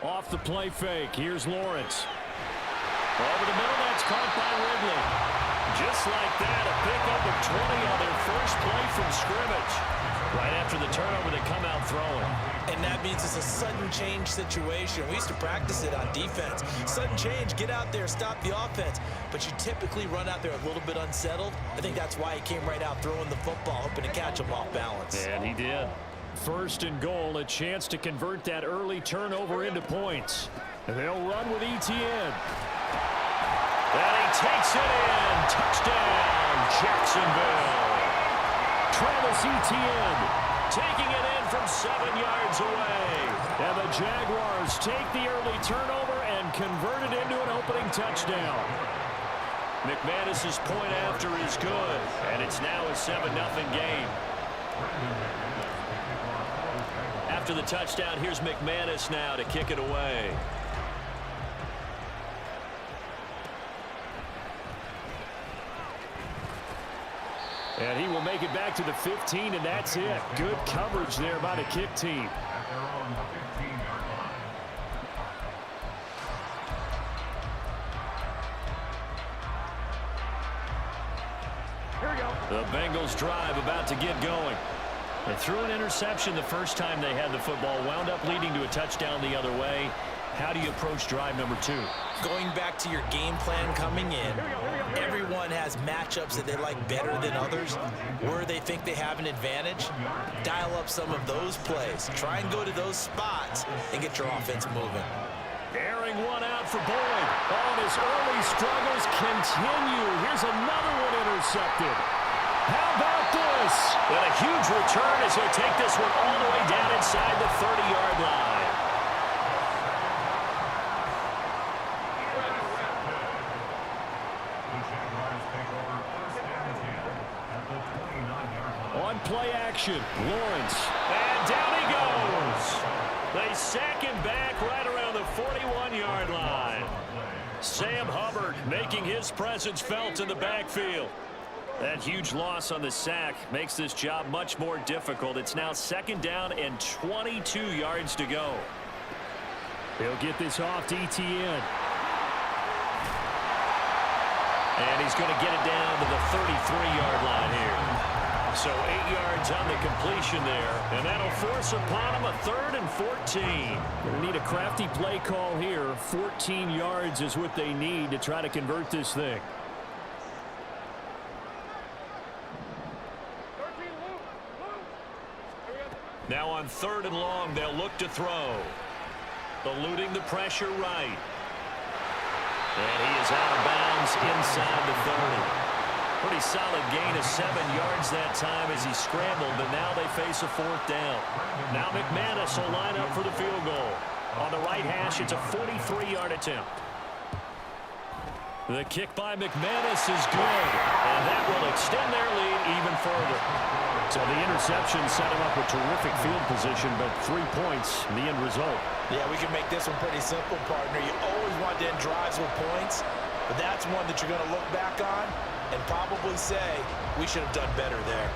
Off the play fake, here's Lawrence. Over the middle, that's caught by Ridley. Just like that, a pickup of 20 on their first play from scrimmage. Right after the turnover, they come out throwing. And that means it's a sudden change situation. We used to practice it on defense. Sudden change, get out there, stop the offense. But you typically run out there a little bit unsettled. I think that's why he came right out throwing the football, hoping to catch him off balance. And he did. First and goal, a chance to convert that early turnover into points. They'll run with Etienne. And he takes it in. Touchdown, Jacksonville. Travis Etienne taking it in from 7 yards away. And the Jaguars take the early turnover and convert it into an opening touchdown. McManus's point after is good, and it's now a 7-0 game. After the touchdown, here's McManus now to kick it away. And he will make it back to the 15, and that's it. Good coverage there by the kick team. The Bengals drive about to get going. They threw an interception the first time they had the football, wound up leading to a touchdown the other way. How do you approach drive number 2? Going back to your game plan coming in, everyone has matchups that they like better than others, where they think they have an advantage. Dial up some of those plays. Try and go to those spots and get your offense moving. Airing one out for Boyd. Oh, and his early struggles continue. Here's another one intercepted. How about this? And a huge return as he'll take this one all the way down inside the 30-yard line. On play action, Lawrence. And down he goes. They sack him back right around the 41-yard line. Sam Hubbard making his presence felt in the backfield. That huge loss on the sack makes this job much more difficult. It's now 2nd down and 22 yards to go. He'll get this off to Etienne. And he's going to get it down to the 33-yard line here. So 8 yards on the completion there, and that'll force upon him a 3rd and 14. They need a crafty play call here. 14 yards is what they need to try to convert this thing. Now on 3rd and long, they'll look to throw. Eluding the pressure right. And he is out of bounds inside the 30. Pretty solid gain of 7 yards that time as he scrambled, but now they face a 4th down. Now McManus will line up for the field goal. On the right hash, it's a 43-yard attempt. The kick by McManus is good, and that will extend their lead even further. So the interception set him up with terrific field position, but 3 points, the end result. Yeah, we can make this one pretty simple, partner. You always want to end drives with points, but that's one that you're going to look back on and probably say, we should have done better there.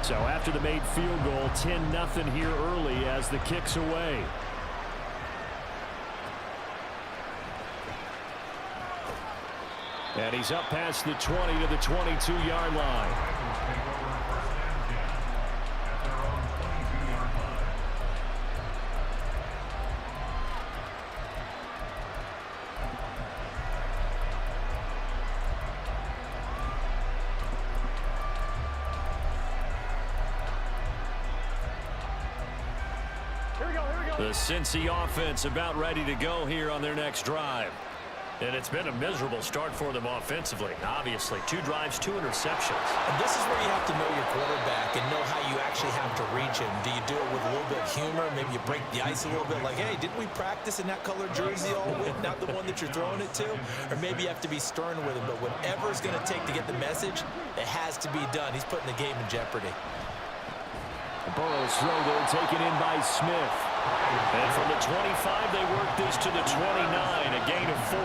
So after the made field goal, 10-0 here early as the kick's away. And he's up past the 20 to the 22-yard line. The Cincy offense about ready to go here on their next drive. And it's been a miserable start for them offensively. Obviously, 2 drives, 2 interceptions. And this is where you have to know your quarterback and know how you actually have to reach him. Do you do it with a little bit of humor? Maybe you break the ice a little bit like, hey, didn't we practice in that color jersey all week? Not the one that you're throwing it to? Or maybe you have to be stern with him. But whatever it's going to take to get the message, it has to be done. He's putting the game in jeopardy. Burrow's throw there taken in by Smith. And from the 25, they work this to the 29, a gain of 4.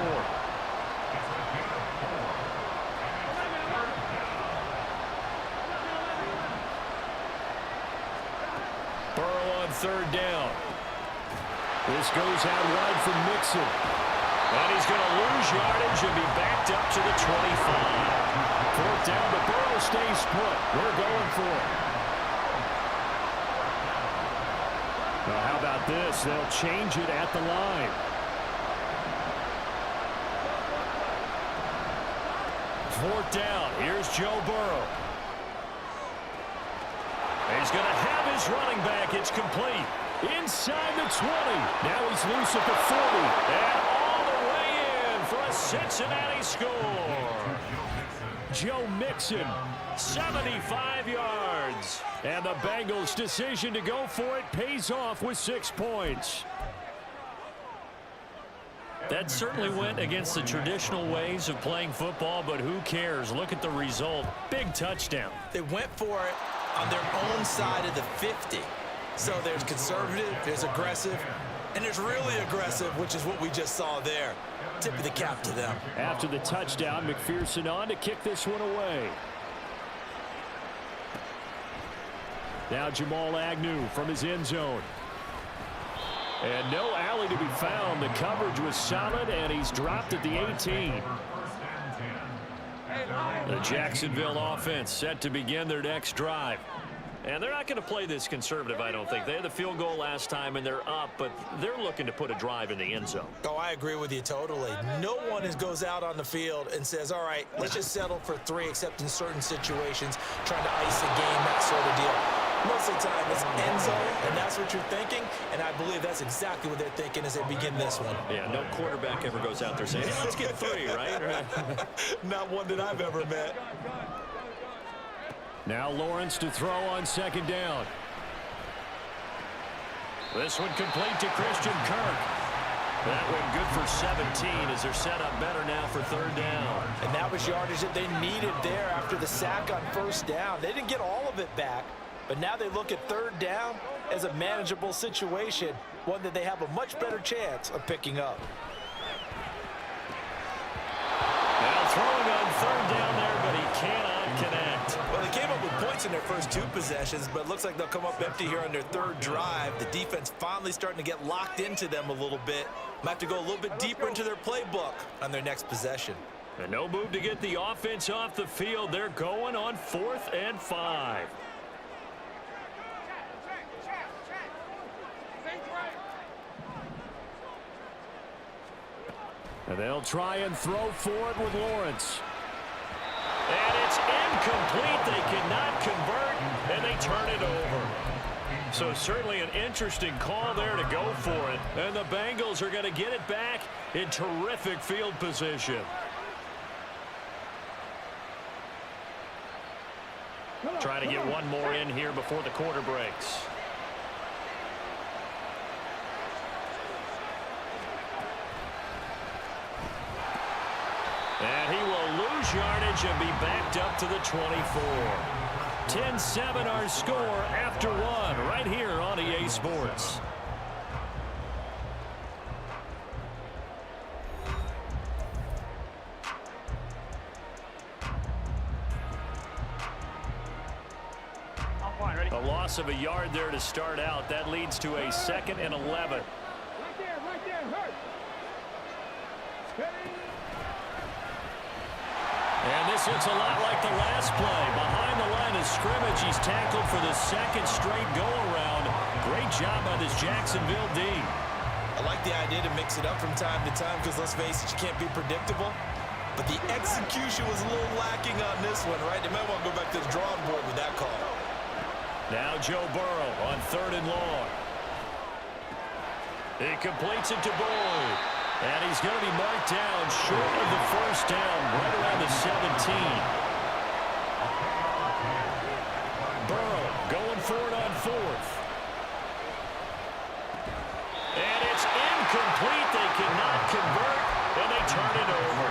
Burrow on third down. This goes out wide for Mixon. And he's going to lose yardage and be backed up to the 25. Fourth down, but Burrow stays put. We're going for it. Well, how about this? They'll change it at the line. Fourth down. Here's Joe Burrow. He's going to have his running back. It's complete. Inside the 20. Now he's loose at the 40. And all the way in for a Cincinnati score. Joe Mixon, 75 yards. And the Bengals' decision to go for it pays off with 6 points. That certainly went against the traditional ways of playing football, but who cares? Look at the result. Big touchdown. They went for it on their own side of the 50. So there's conservative, there's aggressive, and there's really aggressive, which is what we just saw there. Tip of the cap to them. After the touchdown, McPherson on to kick this one away. Now Jamal Agnew from his end zone. And no alley to be found. The coverage was solid, and he's dropped at the 18. The Jacksonville offense set to begin their next drive. And they're not going to play this conservative, I don't think. They had the field goal last time, and they're up, but they're looking to put a drive in the end zone. Oh, I agree with you totally. No one goes out on the field and says, all right, let's just settle for 3, except in certain situations, trying to ice a game, that sort of deal. Most of the time, it's end zone, and that's what you're thinking, and I believe that's exactly what they're thinking as they begin this one. Yeah, no quarterback ever goes out there saying, hey, let's get 3, right? Not one that I've ever met. Now Lawrence to throw on second down. This one complete to Christian Kirk. That one good for 17 as they're set up better now for third down. And that was yardage that they needed there after the sack on first down. They didn't get all of it back, but now they look at third down as a manageable situation, one that they have a much better chance of picking up. Now throwing on third down there, but he cannot connect. Well, they came up with points in their first 2 possessions, but it looks like they'll come up empty here on their third drive. The defense finally starting to get locked into them a little bit. Might have to go a little bit deeper into their playbook on their next possession. And no move to get the offense off the field. They're going on 4th and 5. And they'll try and throw for it with Lawrence. And it's incomplete. They cannot convert, and they turn it over. So certainly an interesting call there to go for it. And the Bengals are going to get it back in terrific field position. Trying to get one more in here before the quarter breaks. And he will lose yardage and be backed up to the 24. 10-7 our score after 1 right here on EA Sports. A loss of a yard there to start out. That leads to a 2nd and 11. Right there, hurt. And this looks a lot like the last play. Behind the line of scrimmage, he's tackled for the 2nd straight go-around. Great job by this Jacksonville D. I like the idea to mix it up from time to time because, let's face it, you can't be predictable. But the execution was a little lacking on this one, right? They might want to go back to the drawing board with that call. Now Joe Burrow on 3rd and long. He completes it to Boyd. And he's going to be marked down short of the first down, right around the 17. Burrow going for it on 4th. And it's incomplete. They cannot convert, and they turn it over.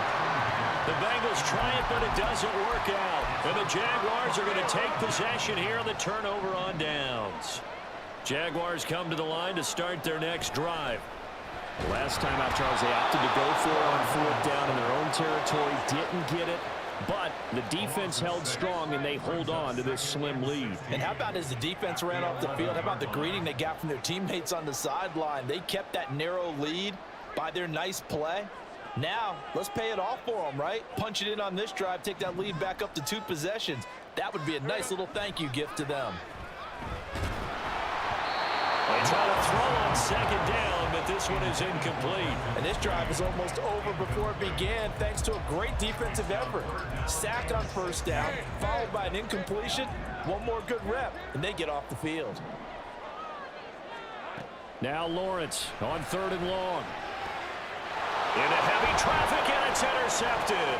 The Bengals try it, but it doesn't work out. And the Jaguars are going to take possession here on the turnover on downs. Jaguars come to the line to start their next drive. Last time out, Charles, they opted to go for it on fourth down in their own territory. Didn't get it, but the defense held strong, and they hold on to this slim lead. And how about as the defense ran off the field, how about the greeting they got from their teammates on the sideline? They kept that narrow lead by their nice play. Now, let's pay it off for them, right? Punch it in on this drive, take that lead back up to 2 possessions. That would be a nice little thank you gift to them. They try to throw on second down, but this one is incomplete. And this drive is almost over before it began thanks to a great defensive effort. Sacked on first down, followed by an incompletion. One more good rep, and they get off the field. Now Lawrence on 3rd and long. Into heavy traffic, and it's intercepted.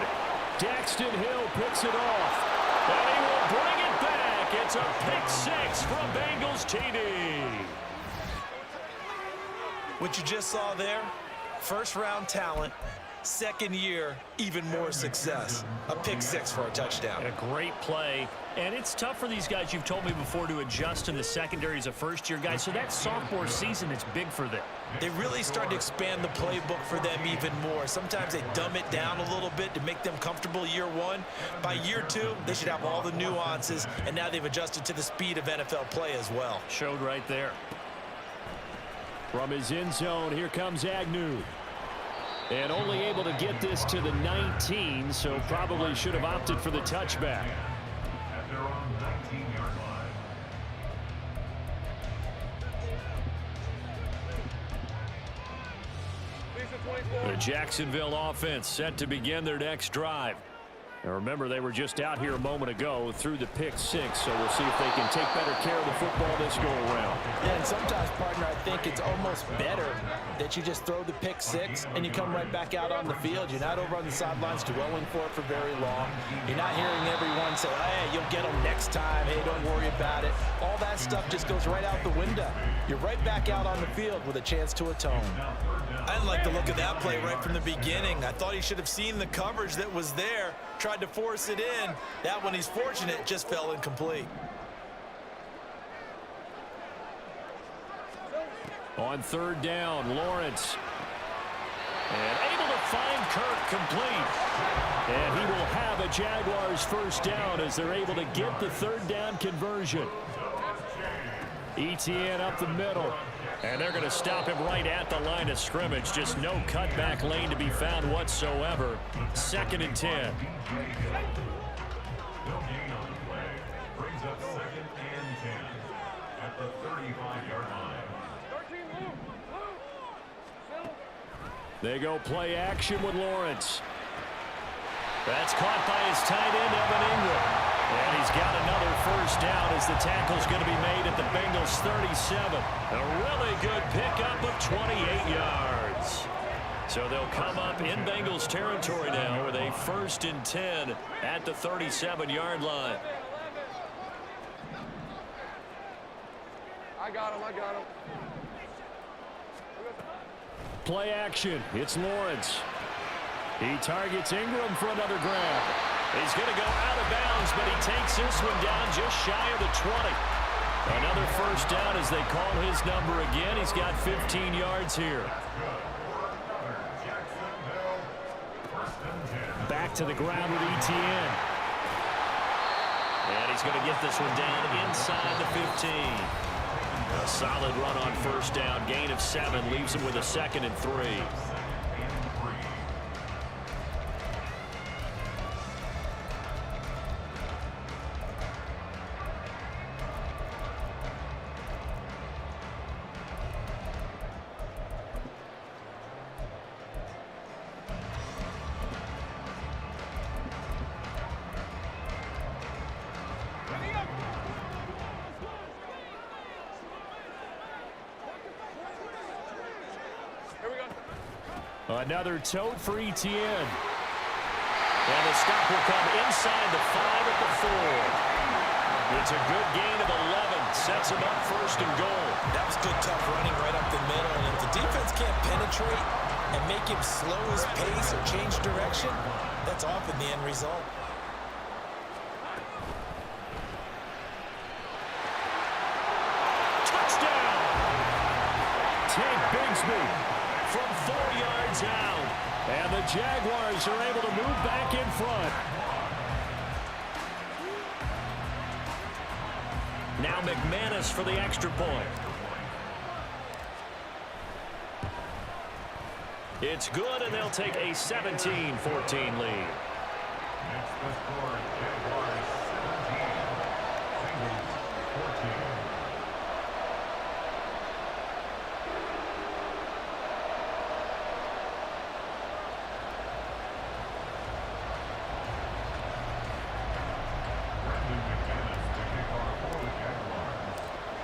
Daxton Hill picks it off, and he will bring it back. It's a pick 6 from Bengals TD. What you just saw there, first-round talent, second year, even more success. A pick 6 for a touchdown. A great play, and it's tough for these guys, you've told me before, to adjust in the secondary as a first-year guy, so that sophomore season is big for them. They really started to expand the playbook for them even more. Sometimes they dumb it down a little bit to make them comfortable year 1. By year 2, they should have all the nuances, and now they've adjusted to the speed of NFL play as well. Showed right there. From his end zone, here comes Agnew. And only able to get this to the 19, so probably should have opted for the touchback. The Jacksonville offense set to begin their next drive. And remember, they were just out here a moment ago through the pick 6, so we'll see if they can take better care of the football this go-around. Yeah, and sometimes, partner, I think it's almost better that you just throw the pick 6 and you come right back out on the field. You're not over on the sidelines dwelling for it for very long. You're not hearing everyone say, hey, you'll get them next time. Hey, don't worry about it. All that stuff just goes right out the window. You're right back out on the field with a chance to atone. I didn't like the look of that play right from the beginning. I thought he should have seen the coverage that was there, tried to force it in. That one, he's fortunate, just fell incomplete. On 3rd down, Lawrence. And able to find Kirk complete. And he will have a Jaguars first down as they're able to get the 3rd down conversion. Etienne up the middle. And they're going to him right at the line of scrimmage. Just no cutback lane to be found whatsoever. 2nd and 10. Brings up 2nd and 10 at the 35-yard line. They go play action with Lawrence. That's caught by his tight end, Evan Ingram. And he's got another first down as the tackle's going to be made at the Bengals 37. A really good pickup of 28 yards. So they'll come up in Bengals territory now with a 1st and 10 at the 37-yard line. I got him. Play action. It's Lawrence. He targets Ingram for another grab. He's going to go out of bounds, but he takes this one down just shy of the 20. Another first down as they call his number again. He's got 15 yards here. Back to the ground with Etienne. And he's going to get this one down inside the 15. A solid run on first down. Gain of 7 leaves him with a 2nd and 3. Another tote for Etienne. And the stop will come inside the 5 at the 4. It's a good gain of 11. Sets him up 1st and goal. That was good, tough running right up the middle. And if the defense can't penetrate and make him slow his pace or change direction, that's often the end result. Touchdown! 4 yards out. And the Jaguars are able to move back in front. Now McManus for the extra point. It's good, and they'll take a 17-14 lead. Next, the score, Jaguars 17, Bengals 14.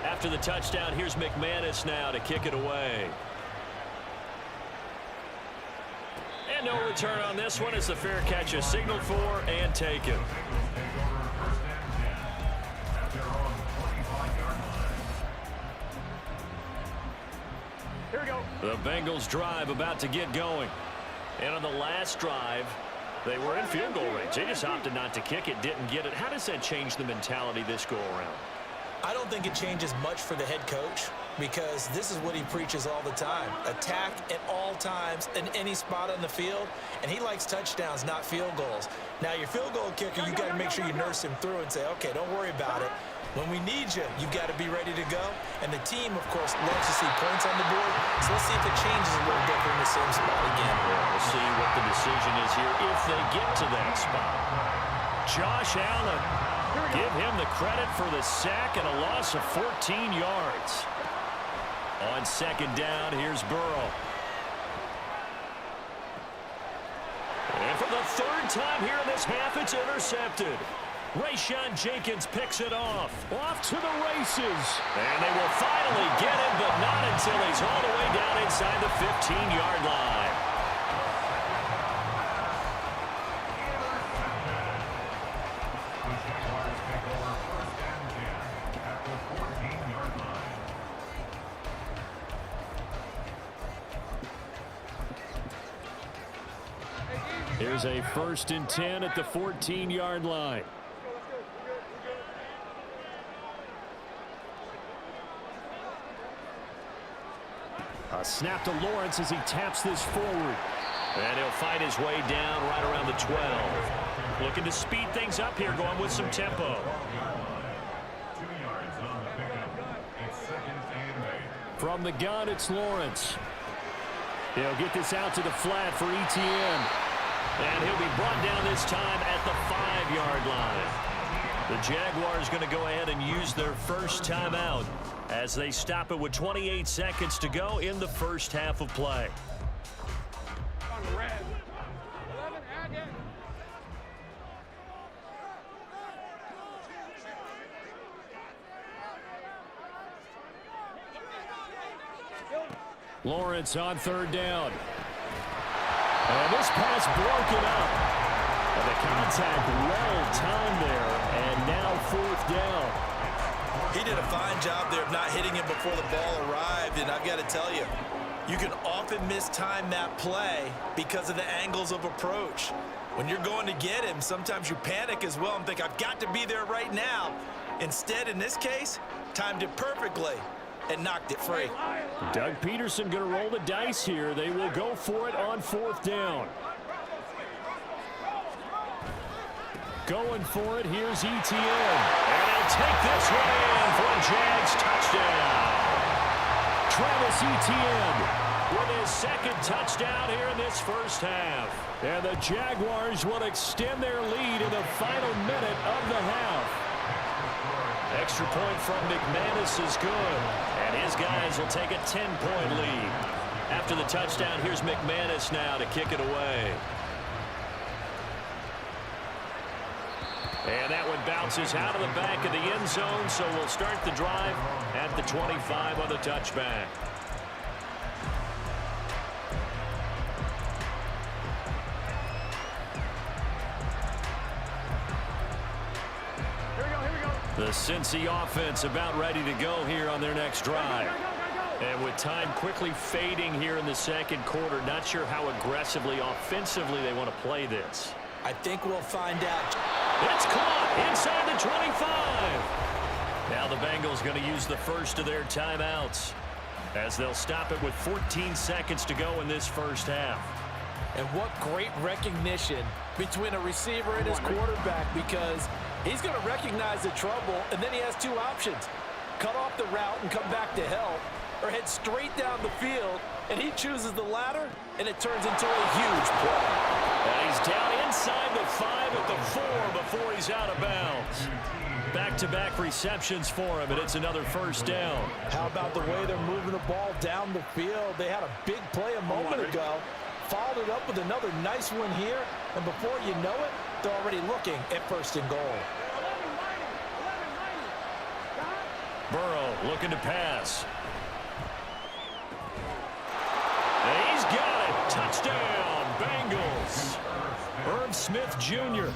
After the touchdown, here's McManus now to kick it away. And no return on this one as the fair catch is signaled for and taken. Here we go. The Bengals drive about to get going. And on the last drive, they were in field goal range. They just opted not to kick it, didn't get it. How does that change the mentality this go around? I don't think it changes much for the head coach because this is what he preaches all the time. Attack at all times in any spot on the field, and he likes touchdowns, not field goals. Now, your field goal kicker, you got to make sure you nurse him through and say, okay, don't worry about it. When we need you, you got to be ready to go. And the team, of course, loves to see points on the board. So let's see if it changes a little bit in the same spot again. We'll see what the decision is here if they get to that spot. Josh Allen. Give him the credit for the sack and a loss of 14 yards. On second down, here's Burrow. And for the third time here in this half, it's intercepted. Rayshon Jenkins picks it off. Off to the races. And they will finally get him, but not until he's all the way down inside the 15-yard line. Here's a 1st and 10 at the 14-yard line. A snap to Lawrence as he taps this forward. And he'll fight his way down right around the 12. Looking to speed things up here, going with some tempo. 2 yards on the pickup. It's 2nd and 8. From the gun, it's Lawrence. He'll get this out to the flat for ETN. And he'll be brought down this time at the 5-yard line. The Jaguars going to go ahead and use their first timeout as they stop it with 28 seconds to go in the first half of play. Lawrence on 3rd down. And this pass broken up. And the contact well timed there, and now 4th down. He did a fine job there of not hitting him before the ball arrived, and I've got to tell you, you can often mistime that play because of the angles of approach. When you're going to get him, sometimes you panic as well and think, I've got to be there right now. Instead, in this case, timed it perfectly and knocked it free. Doug Peterson going to roll the dice here. They will go for it on 4th down. Going for it, here's ETN. And he'll take this one in for a Jags touchdown. Travis Etienne with his 2nd touchdown here in this first half. And the Jaguars will extend their lead in the final minute of the half. Extra point from McManus is good. And his guys will take a 10-point lead. After the touchdown, here's McManus now to kick it away. And that one bounces out of the back of the end zone, so we'll start the drive at the 25 on the touchback. The Cincy offense about ready to go here on their next drive. And with time quickly fading here in the 2nd quarter, not sure how aggressively, offensively they want to play this. I think we'll find out. It's caught inside the 25. Now the Bengals going to use the first of their timeouts. as they'll stop it with 14 seconds to go in this first half. And what great recognition between a receiver and his quarterback, because he's going to recognize the trouble, and then he has two options. Cut off the route and come back to help, or head straight down the field, and he chooses the latter, and it turns into a huge play. And he's down inside the 5 at the 4 before he's out of bounds. Back-to-back receptions for him, and it's another first down. How about the way they're moving the ball down the field? They had a big play a moment ago, followed it up with another nice one here, and before you know it, they're already looking at first and goal. Burrow looking to pass. And he's got it. Touchdown, Bengals. Irv Smith Jr.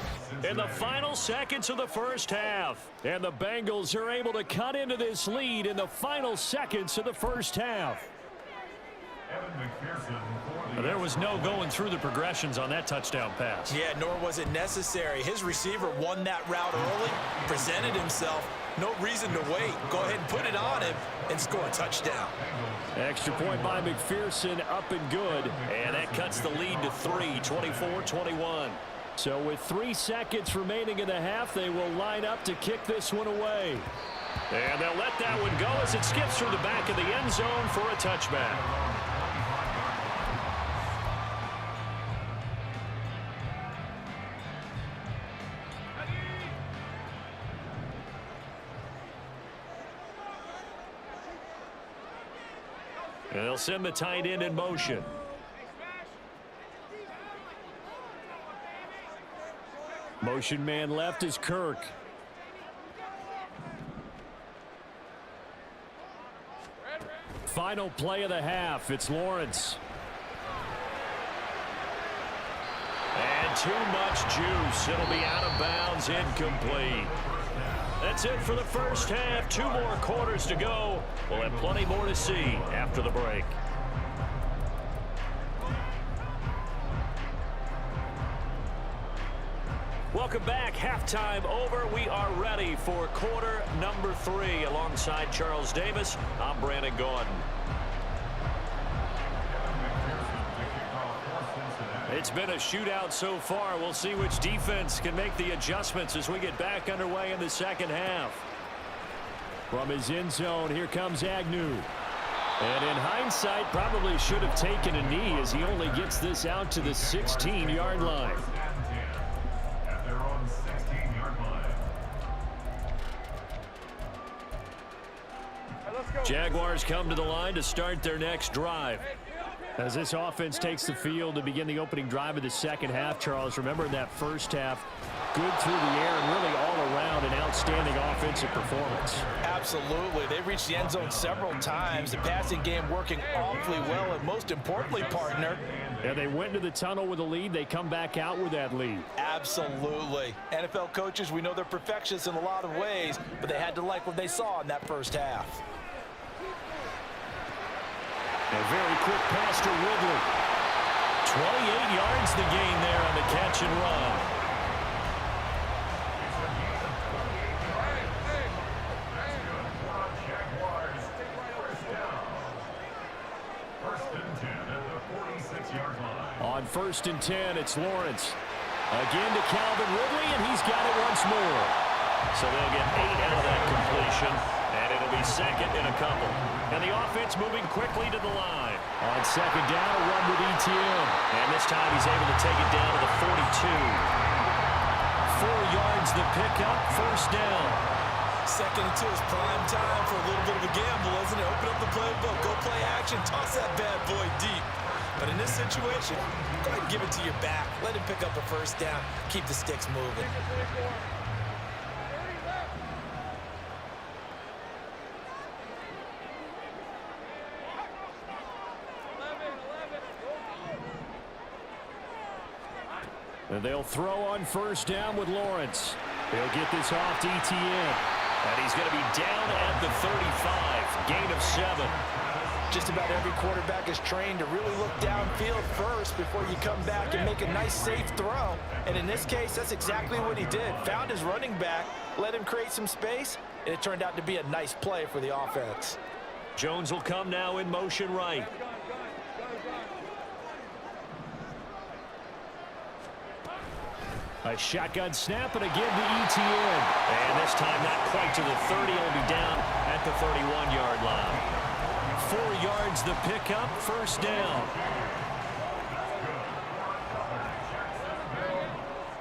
in the final seconds of the first half. And the Bengals are able to cut into this lead in the final seconds of the first half. There was no going through the progressions on that touchdown pass. Yeah, nor was it necessary. His receiver won that route early, presented himself. No reason to wait. Go ahead and put it on him and score a touchdown. Extra point by McPherson, up and good. And that cuts the lead to 3, 24-21. So with 3 seconds remaining in the half, they will line up to kick this one away. And they'll let that one go as it skips through the back of the end zone for a touchback. And they'll send the tight end in motion. Motion man left is Kirk. Final play of the half. It's Lawrence. And too much juice. It'll be out of bounds, incomplete. That's it for the first half. 2 more quarters to go. We'll have plenty more to see after the break. Welcome back. Halftime over. We are ready for quarter number 3. Alongside Charles Davis, I'm Brandon Gordon. It's been a shootout so far. We'll see which defense can make the adjustments as we get back underway in the second half. From his end zone, here comes Agnew. And in hindsight, probably should have taken a knee as he only gets this out to the 16-yard line. At their own 16-yard line. Jaguars come to the line to start their next drive. As this offense takes the field to begin the opening drive of the second half, Charles, remember in that first half, good through the air and really all around an outstanding offensive performance. Absolutely. They reached the end zone several times. The passing game working awfully well, and most importantly, partner. Yeah, they went into the tunnel with a lead. They come back out with that lead. Absolutely. NFL coaches, we know they're perfectionists in a lot of ways, but they had to like what they saw in that first half. A very quick pass to Ridley. 28 yards the gain there on the catch and run. First and 10 at the 46-yard line. On first and 10, it's Lawrence. Again to Calvin Ridley, and he's got it once more. So they'll get 8 out of that completion, and it'll be second and a couple. And the offense moving quickly to the line. On second down, a run with Etienne. And this time he's able to take it down to the 42. 4 yards the pickup, first down. Second and 2 is prime time for a little bit of a gamble, isn't it? Open up the playbook, go play action, toss that bad boy deep. But in this situation, go ahead and give it to your back. Let him pick up a first down. Keep the sticks moving. And they'll throw on first down with Lawrence. They'll get this off to Etienne. And he's going to be down at the 35. Gain of 7. Just about every quarterback is trained to really look downfield first before you come back and make a nice, safe throw. And in this case, that's exactly what he did. Found his running back, let him create some space, and it turned out to be a nice play for the offense. Jones will come now in motion right. A shotgun snap and again to ETN. And this time not quite to the 30. He'll be down at the 31-yard line. 4 yards the pickup, first down.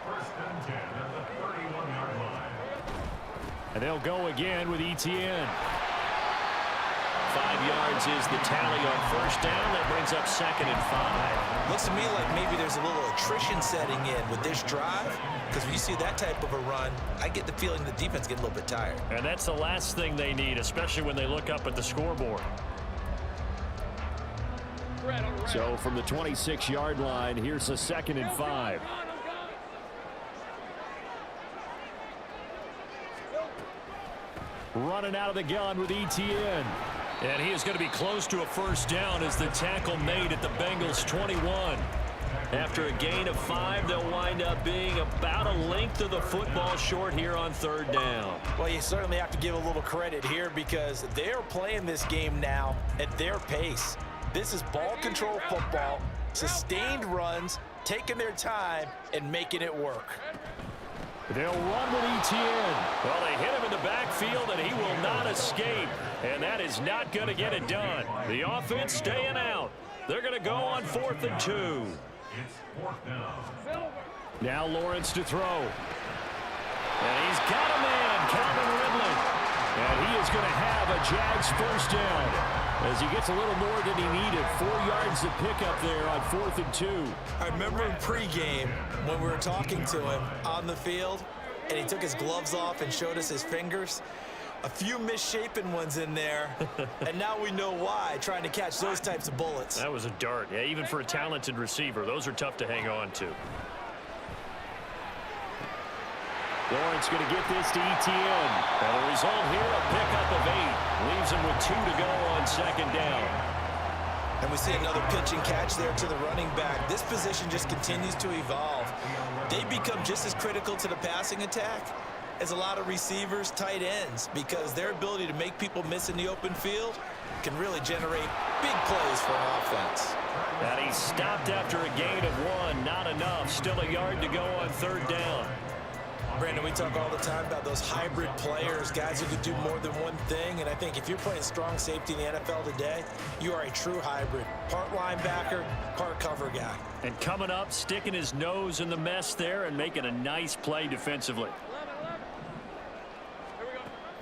First and 10 at the 31-yard line. And they'll go again with ETN. 5 yards is the tally on first down. That brings up 2nd and 5. Looks to me like maybe there's a little attrition setting in with this drive, because when you see that type of a run, I get the feeling the defense getting a little bit tired. And that's the last thing they need, especially when they look up at the scoreboard. So from the 26-yard line, here's a 2nd and 5. Running out of the gun with ETN. And he is going to be close to a first down as the tackle made at the Bengals 21. After a gain of 5, they'll wind up being about a length of the football short here on 3rd down. Well, you certainly have to give a little credit here because they're playing this game now at their pace. This is ball control football, sustained runs, taking their time and making it work. They'll run with ETN. Well, they hit him in the backfield, and he will not escape. And that is not going to get it done. The offense staying out. They're going to go on 4th and 2. It's 4th down. Now Lawrence to throw. And he's got a man, Calvin Ridley. And he is going to have a Jags first down as he gets a little more than he needed. 4 yards to pick up there on 4th and 2. I remember in pregame when we were talking to him on the field and he took his gloves off and showed us his fingers. A few misshapen ones in there, and now we know why, trying to catch those types of bullets. That was a dart. Yeah, even for a talented receiver, those are tough to hang on to. Lawrence going to get this to ETN. And the result here, a pickup of 8. Leaves him with 2 to go on 2nd down. And we see another pitch and catch there to the running back. This position just continues to evolve. They become just as critical to the passing attack as a lot of receivers, tight ends, because their ability to make people miss in the open field can really generate big plays for an offense. And he stopped after a gain of 1. Not enough. Still a yard to go on 3rd down. Brandon, we talk all the time about those hybrid players, guys who could do more than one thing, and I think if you're playing strong safety in the NFL today, you are a true hybrid. Part linebacker, part cover guy. And coming up, sticking his nose in the mess there and making a nice play defensively.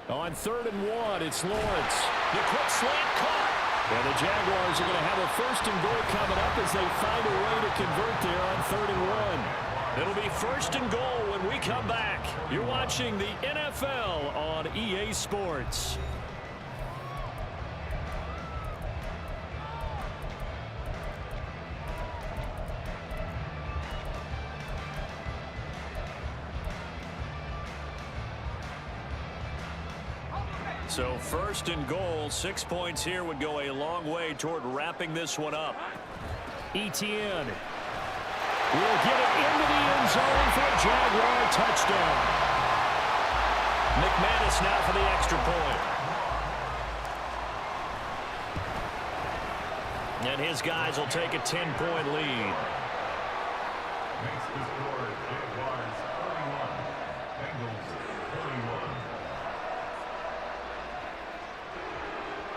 On 3rd and 1, it's Lawrence. The quick slant caught. And the Jaguars are going to have a 1st and goal coming up as they find a way to convert there on 3rd and 1. It'll be 1st and goal when we come back. You're watching the NFL on EA Sports. So 1st and goal, 6 points here would go a long way toward wrapping this one up. ETN will get it into the end zone for a Jaguar touchdown. McManus now for the extra point. And his guys will take a 10-point lead. Makes the score Jaguars 31, Bengals 31.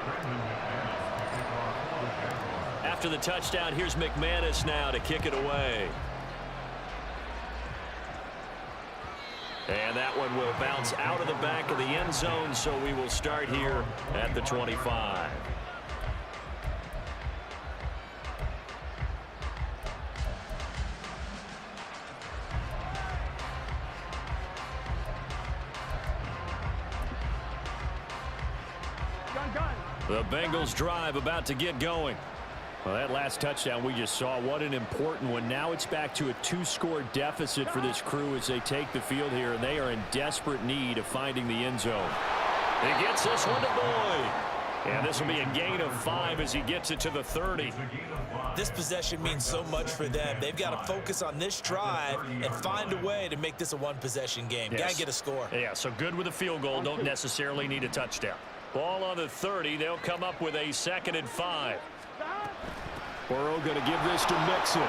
Brendan McManus to kick off for the Jaguars. After the touchdown, here's McManus now to kick it away. And that one will bounce out of the back of the end zone, so we will start here at the 25. The Bengals drive about to get going. Well, that last touchdown we just saw, what an important one. Now it's back to a 2-score deficit for this crew as they take the field here, and they are in desperate need of finding the end zone. He gets this one to Boyd. And this will be a gain of 5 as he gets it to the 30. This possession means so much for them. They've got to focus on this drive and find a way to make this a one-possession game. Yes. Got to get a score. Yeah, so good with a field goal. Don't necessarily need a touchdown. Ball on the 30. They'll come up with a 2nd and 5. Burrow going to give this to Mixon.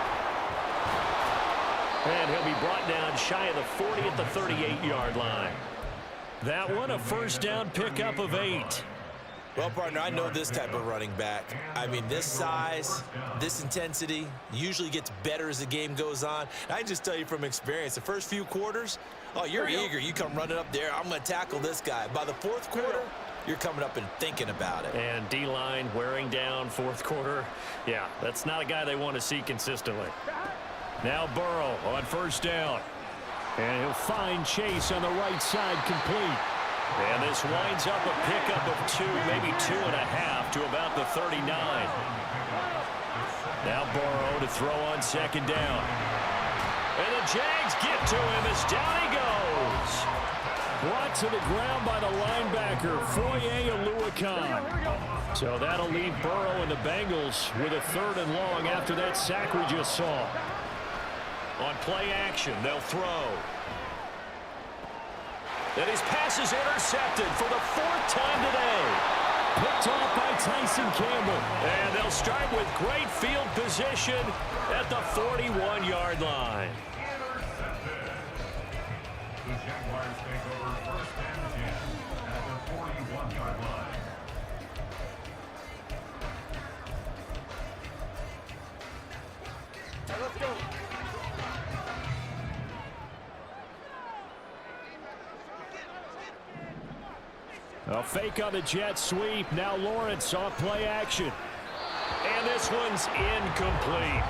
And he'll be brought down shy of the 40 at the 38-yard line. That one, a first down pickup of 8. Well, partner, I know this type of running back. I mean, this size, this intensity usually gets better as the game goes on. I can just tell you from experience, the first few quarters, oh, you're eager. You come running up there, I'm going to tackle this guy. By the 4th quarter, you're coming up and thinking about it. And D-line wearing down 4th quarter. Yeah, that's not a guy they want to see consistently. Now Burrow on first down. And he'll find Chase on the right side complete. And this winds up a pickup of 2, maybe 2.5 to about the 39. Now Burrow to throw on 2nd down. And the Jags get to him as down he goes. Brought to the ground by the linebacker, Foye Oluokun. So that'll leave Burrow and the Bengals with a 3rd and long after that sack we just saw. On play action, they'll throw. And his pass is intercepted for the 4th time today. Picked off by Tyson Campbell. And they'll start with great field position at the 41-yard line. The Jaguars take over 1st and 10 at the 41-yard line. Let's go. A fake on the jet sweep. Now Lawrence off play action. And this one's incomplete.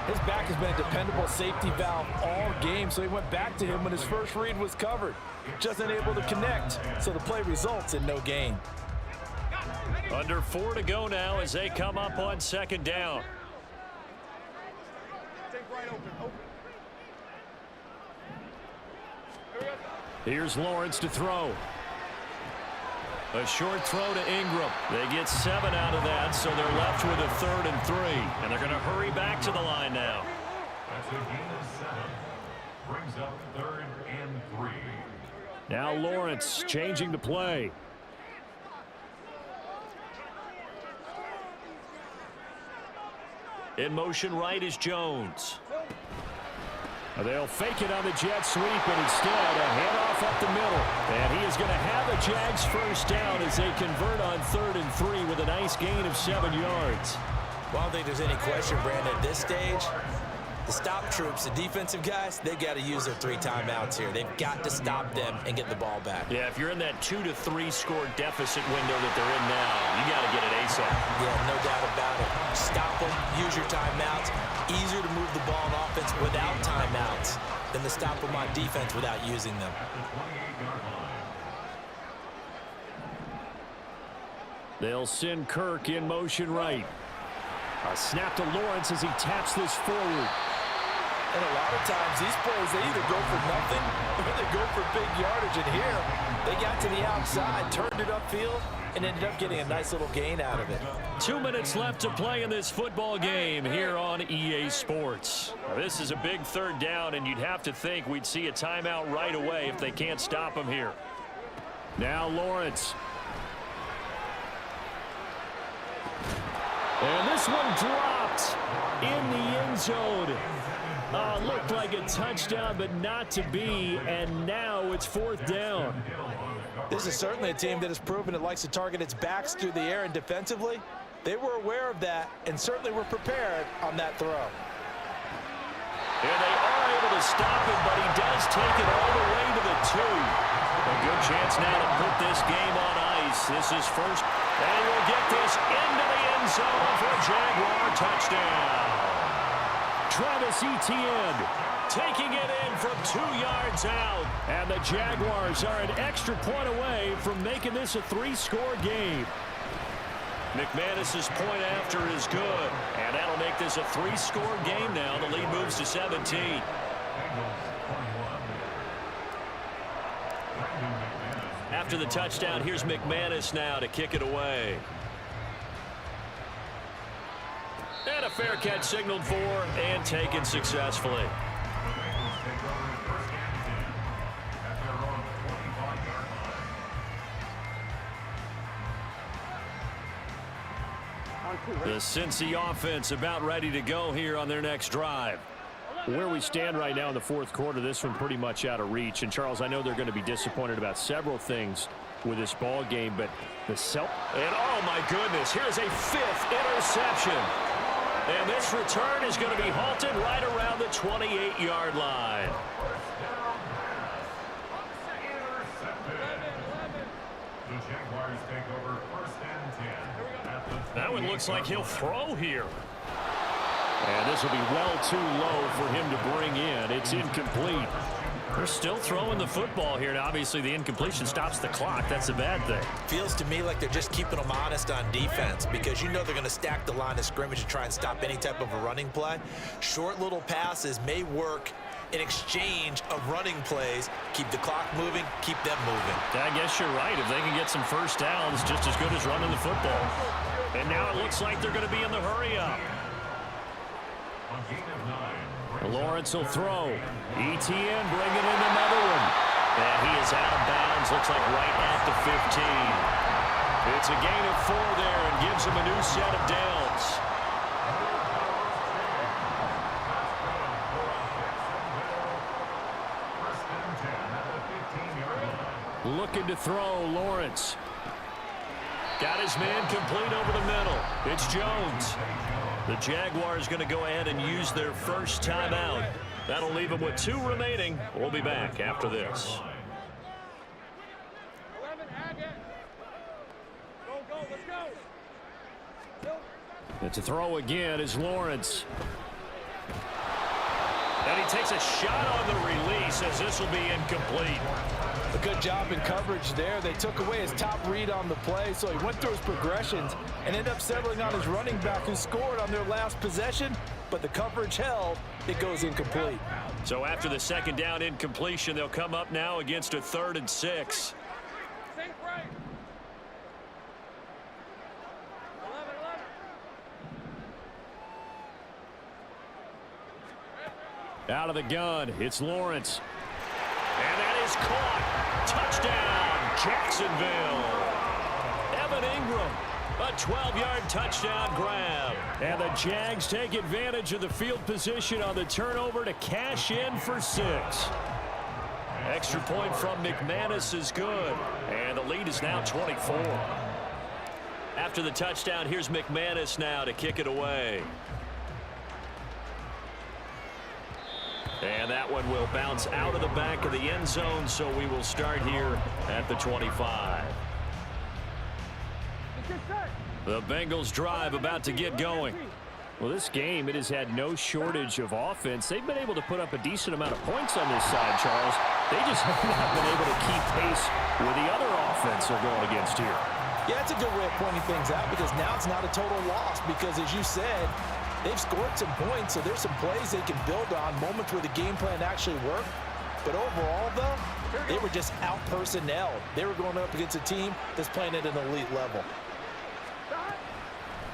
His back has been a dependable safety valve all game, so he went back to him when his first read was covered. Just unable to connect, so the play results in no gain. Under 4 to go now as they come up on 2nd down. Here's Lawrence to throw. A short throw to Ingram. They get 7 out of that, so they're left with a 3rd and 3. And they're going to hurry back to the line now. That's a gain of 7. Brings up 3rd and 3. Now Lawrence changing the play. In motion right is Jones. They'll fake it on the jet sweep, and instead a handoff up the middle. And he is going to have a Jags first down as they convert on 3rd and 3 with a nice gain of 7 yards. Well, I don't think there's any question, Brandon, at this stage, the stop troops, the defensive guys, they got to use their 3 timeouts here. They've got to stop them and get the ball back. Yeah, if you're in that 2 to 3 score deficit window that they're in now, you got to get it ASAP. Yeah, no doubt about it. Stop them, use your timeouts. Easier to move the ball on offense without timeouts than to stop them on defense without using them. They'll send Kirk in motion right. A snap to Lawrence as he taps this forward. And a lot of times, these plays, they either go for nothing or they go for big yardage. And here, they got to the outside, turned it upfield, and ended up getting a nice little gain out of it. 2 minutes left to play in this football game here on EA Sports. Now, this is a big 3rd down, and you'd have to think we'd see a timeout right away if they can't stop him here. Now Lawrence. And this one dropped in the end zone. Looked like a touchdown, but not to be, and now it's 4th down. This is certainly a team that has proven it likes to target its backs through the air, and defensively, they were aware of that and certainly were prepared on that throw. And they are able to stop him, but he does take it all the way to the 2. A good chance now to put this game on ice. This is first, and we'll get this into the end zone for a Jaguar touchdown. Travis Etienne Taking it in from 2 yards out. And the Jaguars are an extra point away from making this a 3-score game. McManus's point after is good. And that'll make this a 3-score game now. The lead moves to 17. After the touchdown, here's McManus now to kick it away. And a fair catch signaled for and taken successfully. Cincy offense about ready to go here on their next drive. Where we stand right now in the fourth quarter, this one pretty much out of reach. And, Charles, I know they're going to be disappointed about several things with this ball game, but and oh, my goodness, here's a 5th interception. And this return is going to be halted right around the 28-yard line. The Jaguars take over 1st and 10. That one looks like he'll throw here. And this will be well too low for him to bring in. It's incomplete. They're still throwing the football here, and obviously the incompletion stops the clock. That's a bad thing. Feels to me like they're just keeping them honest on defense because you know they're going to stack the line of scrimmage to try and stop any type of a running play. Short little passes may work in exchange of running plays. Keep the clock moving, keep them moving. I guess you're right. If they can get some first downs, just as good as running the football. And now it looks like they're going to be in the hurry-up. Lawrence will throw. Etienne bringing in another one. And he is out of bounds. Looks like right at the 15. It's a gain of 4 there and gives him a new set of downs. Looking to throw, Lawrence. Got his man complete over the middle. It's Jones. The Jaguars going to go ahead and use their first timeout. That'll leave them with 2 remaining. We'll be back after this. 11, go, let's go. It's a throw again is Lawrence. And he takes a shot on the release as this will be incomplete. A good job in coverage there. They took away his top read on the play, so he went through his progressions and ended up settling on his running back who scored on their last possession, but the coverage held. It goes incomplete. So after the second down incompletion, they'll come up now against a 3rd and 6. Safe right. 11. Out of the gun, it's Lawrence. And that is caught. Touchdown, Jacksonville. Evan Ingram, a 12-yard touchdown grab. And the Jags take advantage of the field position on the turnover to cash in for 6. Extra point from McManus is good. And the lead is now 24. After the touchdown, here's McManus now to kick it away. And that one will bounce out of the back of the end zone, so we will start here at the 25. The Bengals drive about to get going. Well, this game, it has had no shortage of offense. They've been able to put up a decent amount of points on this side, Charles. They just have not been able to keep pace with the other offense they're going against here. Yeah, it's a good way of pointing things out because now it's not a total loss because, as you said, they've scored some points, so there's some plays they can build on, moments where the game plan actually worked. But overall, though, they were just out-personnelled. They were going up against a team that's playing at an elite level.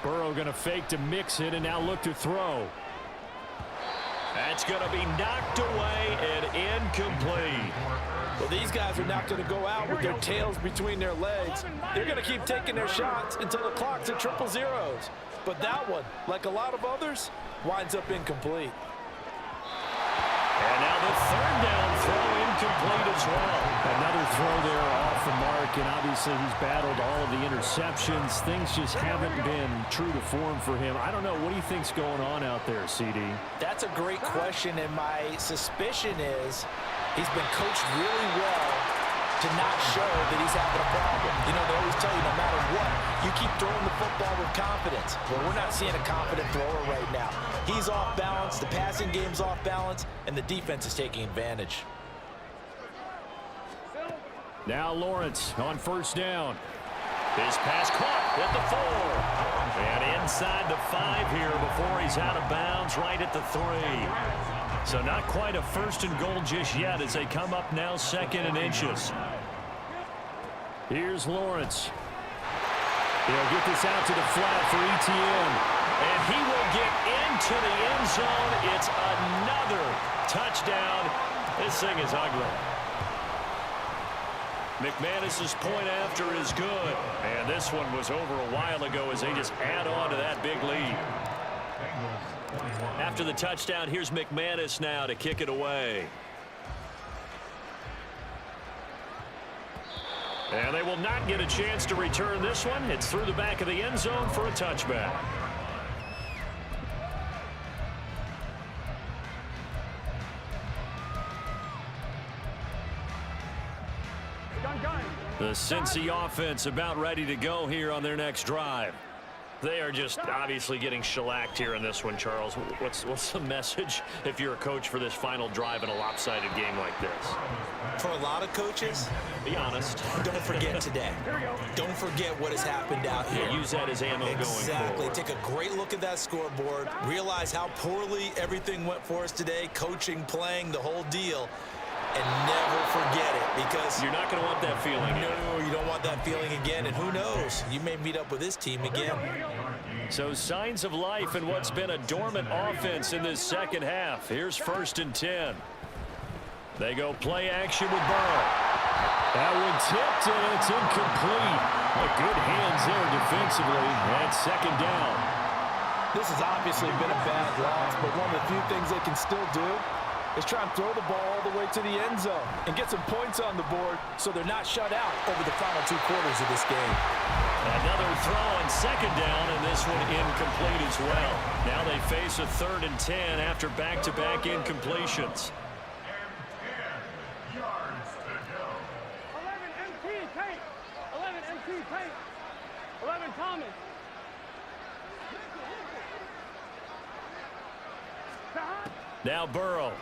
Burrow going to fake to mix it and now look to throw. That's going to be knocked away and incomplete. Well, these guys are not going to go out with their tails between their legs. They're going to keep taking their shots until the clock's at 000. But that one, like a lot of others, winds up incomplete. And now the 3rd down throw incomplete as well. Another throw there off the mark, and obviously he's battled all of the interceptions. Things just haven't been true to form for him. I don't know. What do you think's going on out there, CD? That's a great question, and my suspicion is he's been coached really well to not show that he's having a problem. You know, they always tell you no matter what, you keep throwing the football with confidence. Well, we're not seeing a confident thrower right now. He's off balance, the passing game's off balance, and the defense is taking advantage. Now Lawrence on 1st down. His pass caught at the 4. And inside the 5 here before he's out of bounds right at the 3. So not quite a 1st and goal just yet as they come up now 2nd and inches. Here's Lawrence. He'll get this out to the flat for Etienne. And he will get into the end zone. It's another touchdown. This thing is ugly. McManus's point after is good. And this one was over a while ago as they just add on to that big lead. After the touchdown, here's McManus now to kick it away. And they will not get a chance to return this one. It's through the back of the end zone for a touchback. The Cincy offense about ready to go here on their next drive. They are just obviously getting shellacked here in this one, Charles. What's the message if you're a coach for this final drive in a lopsided game like this? For a lot of coaches, be honest. Don't forget today. Don't forget what has happened out here. Use that as ammo going forward. Exactly. Take a great look at that scoreboard. Realize how poorly everything went for us today. Coaching, playing, the whole deal. And never forget it, because you're not going to want that feeling. No, you don't want that feeling again. And who knows? You may meet up with this team again. So signs of life in what's been a dormant offense in this second half. Here's 1st and 10. They go play action with Burrow. That one tipped, and it's incomplete. Good hands there defensively. And 2nd down. This has obviously been a bad loss, but one of the few things they can still do is try and throw the ball all the way to the end zone and get some points on the board so they're not shut out over the final 2 quarters of this game. Another throw on 2nd down, and this one incomplete as well. Now they face a 3rd and 10 after back-to-back incompletions. 11 MT Tank. 11 MT Tank. 11 Thomas. Now Burrow.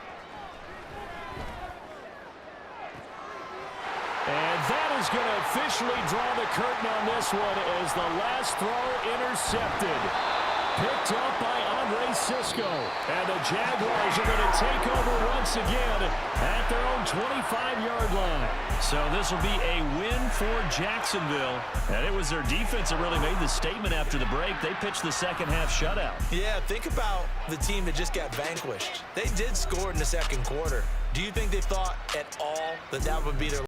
And that is going to officially draw the curtain on this one as the last throw intercepted. Picked up by Andre Sisco. And the Jaguars are going to take over once again at their own 25-yard line. So this will be a win for Jacksonville. And it was their defense that really made the statement after the break. They pitched the second-half shutout. Yeah, think about the team that just got vanquished. They did score in the 2nd quarter. Do you think they thought at all that that would be their